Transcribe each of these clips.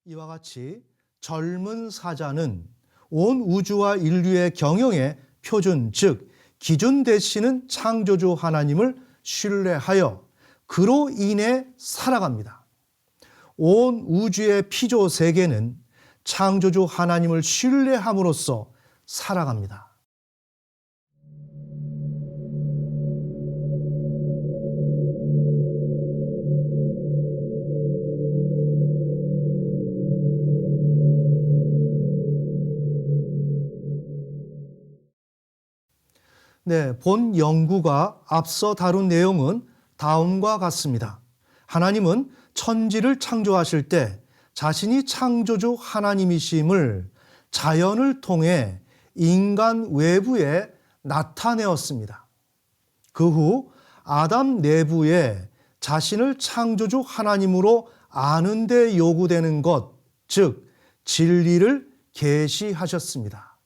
이와 같이 젊은 사자는 온 우주와 인류의 경영의 표준, 즉 기준 되시는 창조주 하나님을 신뢰하여 그로 인해 살아갑니다. 온 우주의 피조 세계는 창조주 하나님을 신뢰함으로써 살아갑니다. 네, 본 연구가 앞서 다룬 내용은 다음과 같습니다. 하나님은 천지를 창조하실 때 자신이 창조주 하나님이심을 자연을 통해 인간 외부에 나타내었습니다. 그 후 아담 내부에 자신을 창조주 하나님으로 아는 데 요구되는 것, 즉 진리를 계시하셨습니다.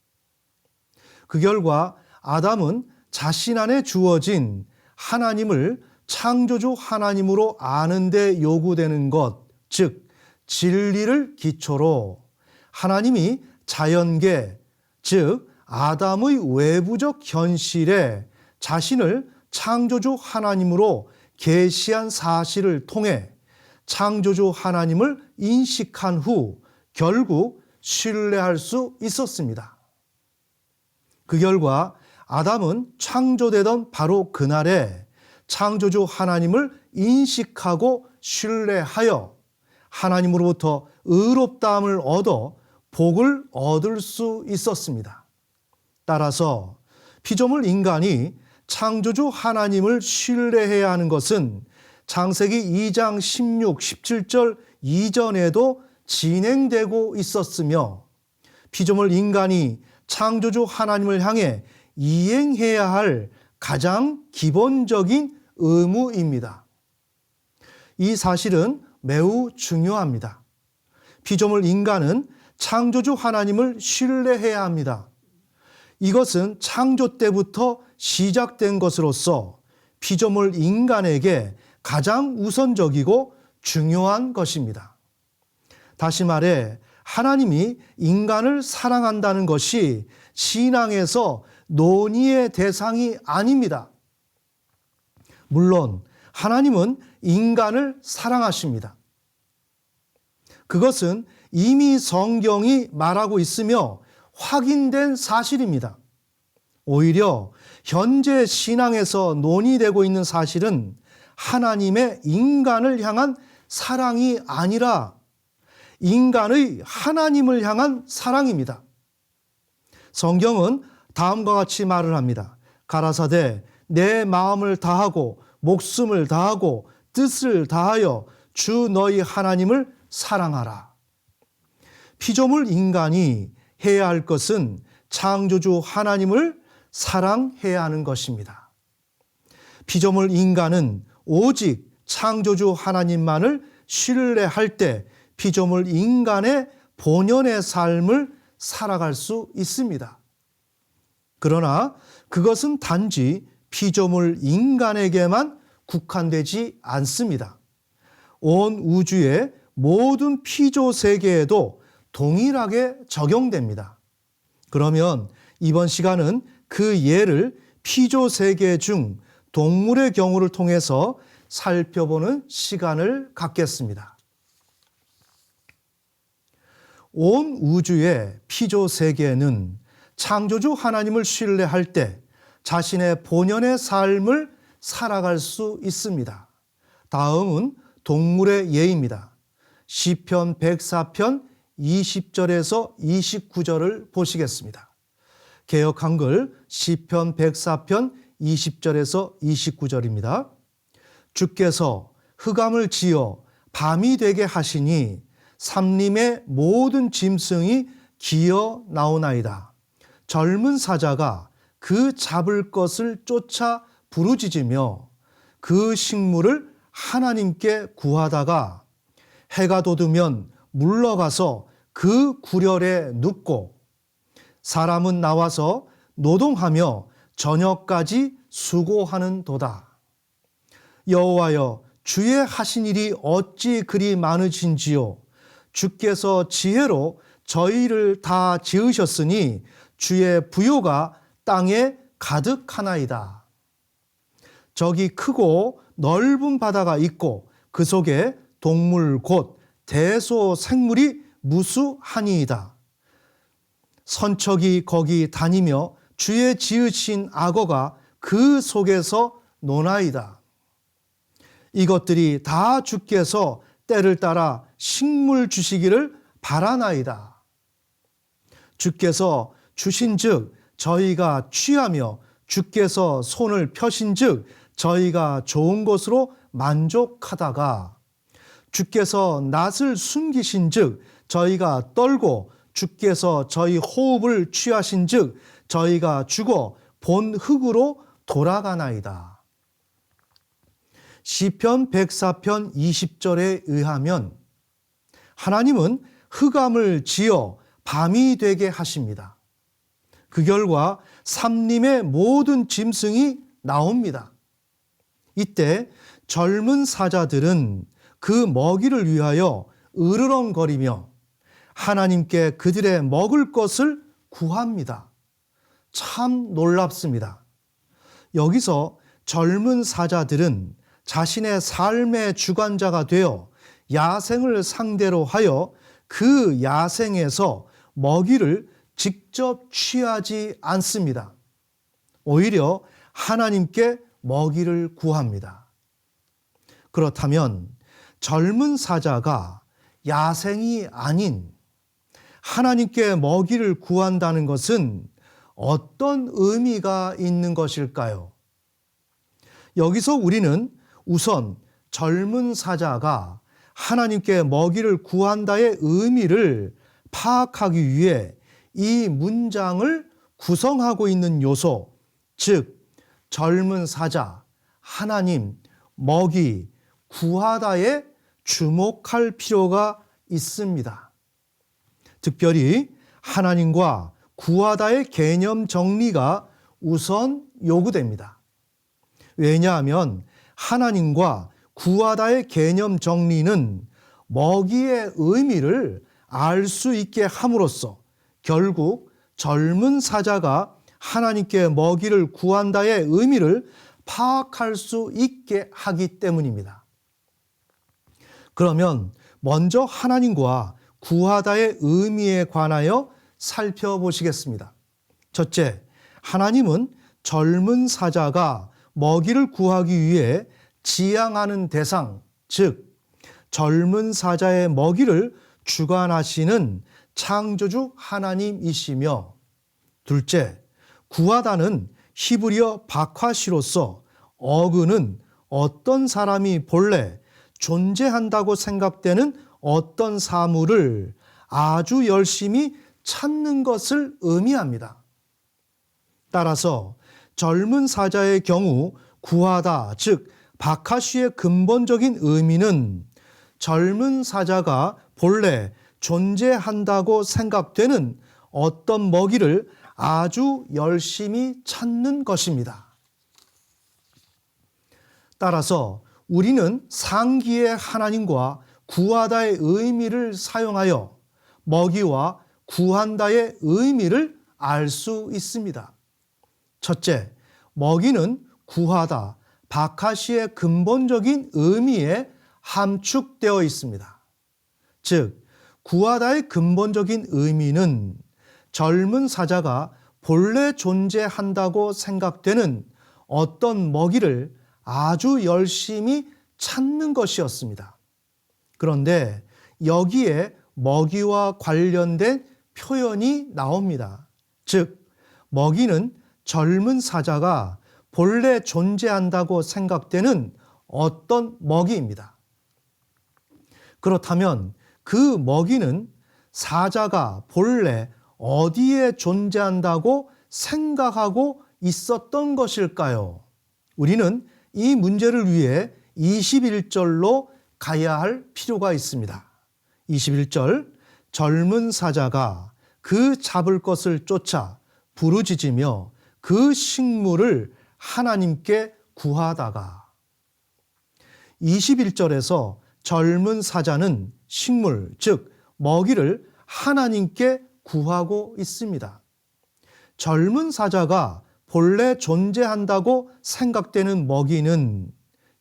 그 결과 아담은 자신 안에 주어진 하나님을 창조주 하나님으로 아는 데 요구되는 것, 즉 진리를 기초로 하나님이 자연계, 즉 아담의 외부적 현실에 자신을 창조주 하나님으로 계시한 사실을 통해 창조주 하나님을 인식한 후 결국 신뢰할 수 있었습니다. 그 결과 아담은 창조되던 바로 그날에 창조주 하나님을 인식하고 신뢰하여 하나님으로부터 의롭다함을 얻어 복을 얻을 수 있었습니다. 따라서 피조물 인간이 창조주 하나님을 신뢰해야 하는 것은 창세기 2장 16, 17절 이전에도 진행되고 있었으며 피조물 인간이 창조주 하나님을 향해 이행해야 할 가장 기본적인 의무입니다. 이 사실은 매우 중요합니다. 피조물 인간은 창조주 하나님을 신뢰해야 합니다. 이것은 창조 때부터 시작된 것으로서 피조물 인간에게 가장 우선적이고 중요한 것입니다. 다시 말해 하나님이 인간을 사랑한다는 것이 신앙에서 논의의 대상이 아닙니다. 물론 하나님은 인간을 사랑하십니다. 그것은 이미 성경이 말하고 있으며 확인된 사실입니다. 오히려 현재 신앙에서 논의되고 있는 사실은 하나님의 인간을 향한 사랑이 아니라 인간의 하나님을 향한 사랑입니다. 성경은 다음과 같이 말을 합니다. 가라사대 내 마음을 다하고 목숨을 다하고 뜻을 다하여 주 너희 하나님을 사랑하라. 피조물 인간이 해야 할 것은 창조주 하나님을 사랑해야 하는 것입니다. 피조물 인간은 오직 창조주 하나님만을 신뢰할 때 피조물 인간의 본연의 삶을 살아갈 수 있습니다. 그러나 그것은 단지 피조물 인간에게만 국한되지 않습니다. 온 우주의 모든 피조 세계에도 동일하게 적용됩니다. 그러면 이번 시간은 그 예를 피조 세계 중 동물의 경우를 통해서 살펴보는 시간을 갖겠습니다. 온 우주의 피조 세계는 창조주 하나님을 신뢰할 때 자신의 본연의 삶을 살아갈 수 있습니다. 다음은 동물의 예입니다. 시편 104편 20절에서 29절을 보시겠습니다. 개역 한글 시편 104편 20절에서 29절입니다. 주께서 흑암을 지어 밤이 되게 하시니 삼림의 모든 짐승이 기어 나오나이다. 젊은 사자가 그 잡을 것을 쫓아 부르짖으며 그 식물을 하나님께 구하다가 해가 돋으면 물러가서 그 구렬에 눕고 사람은 나와서 노동하며 저녁까지 수고하는도다. 여호와여 주의 하신 일이 어찌 그리 많으신지요. 주께서 지혜로 저희를 다 지으셨으니 주의 부요가 땅에 가득하나이다. 저기 크고 넓은 바다가 있고 그 속에 동물 곧 대소 생물이 무수하니이다. 선척이 거기 다니며 주의 지으신 악어가 그 속에서 노나이다. 이것들이 다 주께서 때를 따라 식물 주시기를 바라나이다. 주께서 주신즉 저희가 취하며 주께서 손을 펴신즉 저희가 좋은 것으로 만족하다가 주께서 낯을 숨기신즉 저희가 떨고 주께서 저희 호흡을 취하신즉 저희가 죽어 본 흙으로 돌아가나이다. 시편 104편 20절에 의하면 하나님은 흑암을 지어 밤이 되게 하십니다. 그 결과 삼림의 모든 짐승이 나옵니다. 이때 젊은 사자들은 그 먹이를 위하여 으르렁거리며 하나님께 그들의 먹을 것을 구합니다. 참 놀랍습니다. 여기서 젊은 사자들은 자신의 삶의 주관자가 되어 야생을 상대로 하여 그 야생에서 먹이를 직접 취하지 않습니다. 오히려 하나님께 먹이를 구합니다. 그렇다면 젊은 사자가 야생이 아닌 하나님께 먹이를 구한다는 것은 어떤 의미가 있는 것일까요? 여기서 우리는 우선 젊은 사자가 하나님께 먹이를 구한다의 의미를 파악하기 위해 이 문장을 구성하고 있는 요소, 즉 젊은 사자, 하나님, 먹이, 구하다에 주목할 필요가 있습니다. 특별히 하나님과 구하다의 개념 정리가 우선 요구됩니다. 왜냐하면 하나님과 구하다의 개념 정리는 먹이의 의미를 알 수 있게 함으로써 결국 젊은 사자가 하나님께 먹이를 구한다의 의미를 파악할 수 있게 하기 때문입니다. 그러면 먼저 하나님과 구하다의 의미에 관하여 살펴보시겠습니다. 첫째, 하나님은 젊은 사자가 먹이를 구하기 위해 지향하는 대상, 즉 젊은 사자의 먹이를 주관하시는 창조주 하나님이시며, 둘째, 구하다는 히브리어 박화시로서 어그는 어떤 사람이 본래 존재한다고 생각되는 어떤 사물을 아주 열심히 찾는 것을 의미합니다. 따라서 젊은 사자의 경우 구하다, 즉 박하시의 근본적인 의미는 젊은 사자가 본래 존재한다고 생각되는 어떤 먹이를 아주 열심히 찾는 것입니다. 따라서 우리는 상기의 하나님과 구하다의 의미를 사용하여 먹이와 구한다의 의미를 알 수 있습니다. 첫째, 먹이는 구하다, 박하시의 근본적인 의미에 함축되어 있습니다. 즉, 구하다의 근본적인 의미는 젊은 사자가 본래 존재한다고 생각되는 어떤 먹이를 아주 열심히 찾는 것이었습니다. 그런데 여기에 먹이와 관련된 표현이 나옵니다. 즉, 먹이는 젊은 사자가 본래 존재한다고 생각되는 어떤 먹이입니다. 그렇다면 그 먹이는 사자가 본래 어디에 존재한다고 생각하고 있었던 것일까요? 우리는 이 문제를 위해 21절로 가야 할 필요가 있습니다. 21절, 젊은 사자가 그 잡을 것을 쫓아 부르짖으며 그 식물을 하나님께 구하다가, 21절에서 젊은 사자는 식물, 즉 먹이를 하나님께 구하고 있습니다. 젊은 사자가 본래 존재한다고 생각되는 먹이는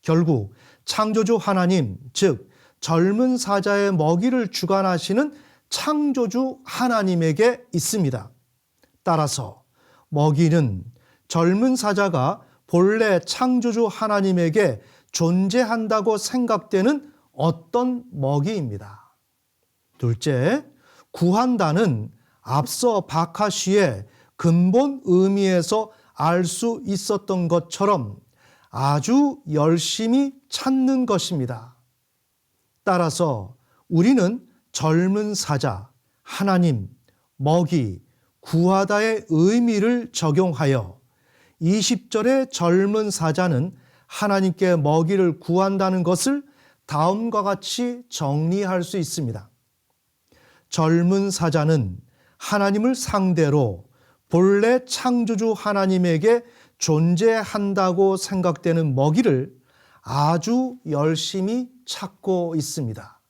결국 창조주 하나님, 즉 젊은 사자의 먹이를 주관하시는 창조주 하나님에게 있습니다. 따라서 먹이는 젊은 사자가 본래 창조주 하나님에게 존재한다고 생각되는 어떤 먹이입니다. 둘째, 구한다는 앞서 바카시의 근본 의미에서 알 수 있었던 것처럼 아주 열심히 찾는 것입니다. 따라서 우리는 젊은 사자, 하나님, 먹이, 구하다의 의미를 적용하여 20절의 젊은 사자는 하나님께 먹이를 구한다는 것을 다음과 같이 정리할 수 있습니다. 젊은 사자는 하나님을 상대로 본래 창조주 하나님에게 존재한다고 생각되는 먹이를 아주 열심히 찾고 있습니다.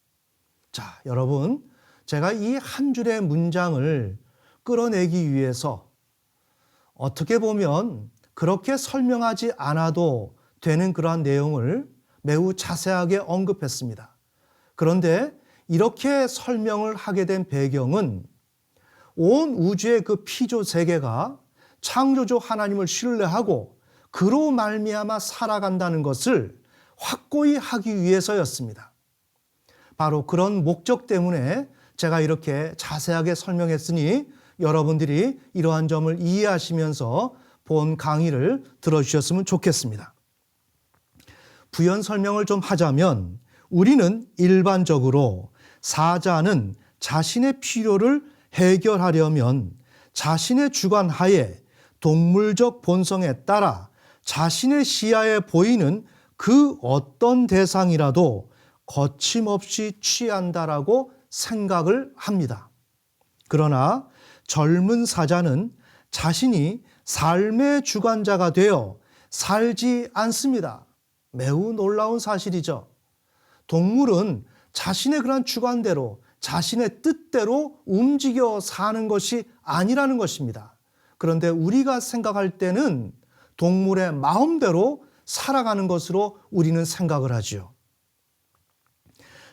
자, 여러분, 제가 이 한 줄의 문장을 끌어내기 위해서 어떻게 보면 그렇게 설명하지 않아도 되는 그러한 내용을 매우 자세하게 언급했습니다. 그런데 이렇게 설명을 하게 된 배경은 온 우주의 그 피조 세계가 창조주 하나님을 신뢰하고 그로 말미암아 살아간다는 것을 확고히 하기 위해서였습니다. 바로 그런 목적 때문에 제가 이렇게 자세하게 설명했으니 여러분들이 이러한 점을 이해하시면서 본 강의를 들어주셨으면 좋겠습니다. 부연 설명을 좀 하자면 우리는 일반적으로 사자는 자신의 필요를 해결하려면 자신의 주관하에 동물적 본성에 따라 자신의 시야에 보이는 그 어떤 대상이라도 거침없이 취한다라고 생각을 합니다. 그러나 젊은 사자는 자신이 삶의 주관자가 되어 살지 않습니다. 매우 놀라운 사실이죠. 동물은 자신의 그런 주관대로 자신의 뜻대로 움직여 사는 것이 아니라는 것입니다. 그런데 우리가 생각할 때는 동물의 마음대로 살아가는 것으로 우리는 생각을 하지요.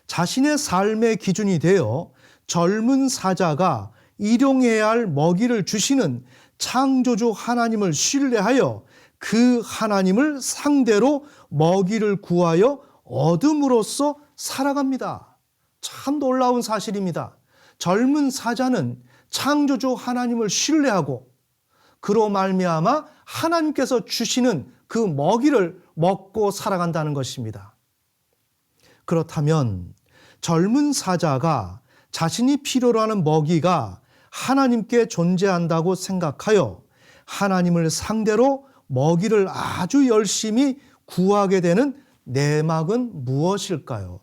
자신의 삶의 기준이 되어 젊은 사자가 일용해야 할 먹이를 주시는 창조주 하나님을 신뢰하여 그 하나님을 상대로 먹이를 구하여 얻음으로써 살아갑니다. 참 놀라운 사실입니다. 젊은 사자는 창조주 하나님을 신뢰하고 그로 말미암아 하나님께서 주시는 그 먹이를 먹고 살아간다는 것입니다. 그렇다면 젊은 사자가 자신이 필요로 하는 먹이가 하나님께 존재한다고 생각하여 하나님을 상대로 먹이를 아주 열심히 구하게 되는 내막은 무엇일까요?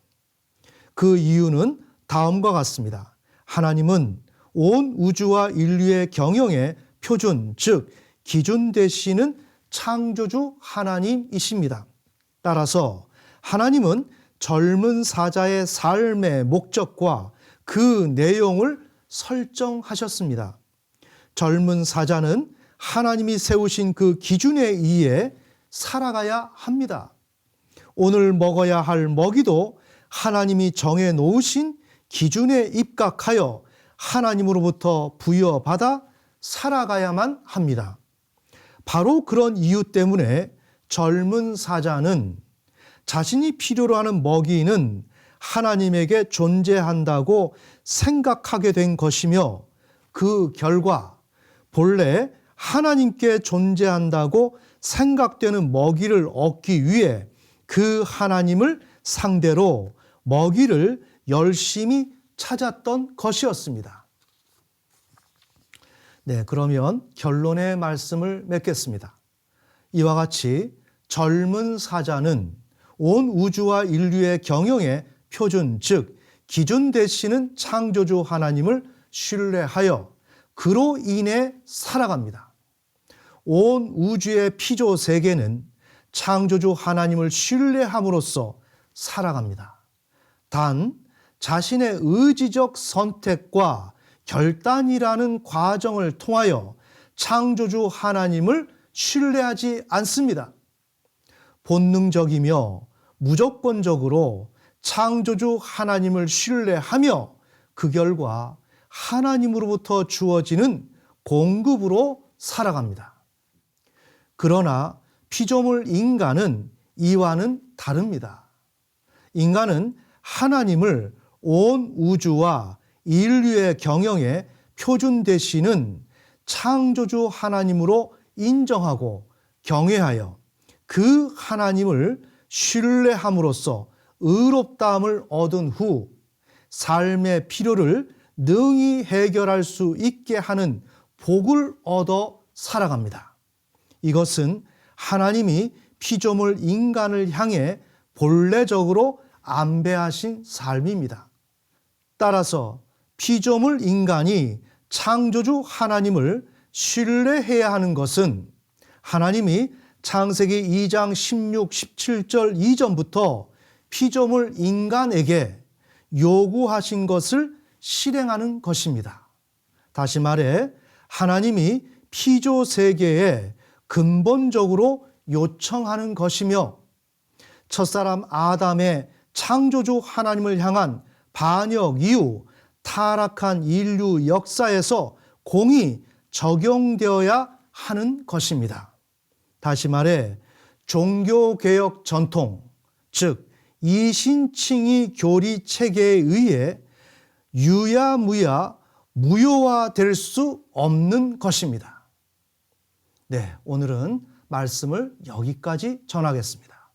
그 이유는 다음과 같습니다. 하나님은 온 우주와 인류의 경영의 표준, 즉 기준 되시는 창조주 하나님이십니다. 따라서 하나님은 젊은 사자의 삶의 목적과 그 내용을 설정하셨습니다. 젊은 사자는 하나님이 세우신 그 기준에 의해 살아가야 합니다. 오늘 먹어야 할 먹이도 하나님이 정해 놓으신 기준에 입각하여 하나님으로부터 부여받아 살아가야만 합니다. 바로 그런 이유 때문에 젊은 사자는 자신이 필요로 하는 먹이는 하나님에게 존재한다고 생각하게 된 것이며 그 결과 본래 하나님께 존재한다고 생각되는 먹이를 얻기 위해 그 하나님을 상대로 먹이를 열심히 찾았던 것이었습니다. 네, 그러면 결론의 말씀을 맺겠습니다. 이와 같이 젊은 사자는 온 우주와 인류의 경영의 표준, 즉 기준 되시는 창조주 하나님을 신뢰하여 그로 인해 살아갑니다. 온 우주의 피조 세계는 창조주 하나님을 신뢰함으로써 살아갑니다. 단 자신의 의지적 선택과 결단이라는 과정을 통하여 창조주 하나님을 신뢰하지 않습니다. 본능적이며 무조건적으로 창조주 하나님을 신뢰하며 그 결과 하나님으로부터 주어지는 공급으로 살아갑니다. 그러나 피조물 인간은 이와는 다릅니다. 인간은 하나님을 온 우주와 인류의 경영의 표준 되시는 창조주 하나님으로 인정하고 경외하여 그 하나님을 신뢰함으로써 의롭다함을 얻은 후 삶의 필요를 능히 해결할 수 있게 하는 복을 얻어 살아갑니다. 이것은 하나님이 피조물 인간을 향해 본래적으로 안배하신 삶입니다. 따라서 피조물 인간이 창조주 하나님을 신뢰해야 하는 것은 하나님이 창세기 2장 16, 17절 이전부터 피조물 인간에게 요구하신 것을 실행하는 것입니다. 다시 말해 하나님이 피조 세계에 근본적으로 요청하는 것이며 첫사람 아담의 창조주 하나님을 향한 반역 이후 타락한 인류 역사에서 공히 적용되어야 하는 것입니다. 다시 말해 종교개혁 전통, 즉 이신칭의 교리 체계에 의해 유야무야 무효화될 수 없는 것입니다. 네, 오늘은 말씀을 여기까지 전하겠습니다.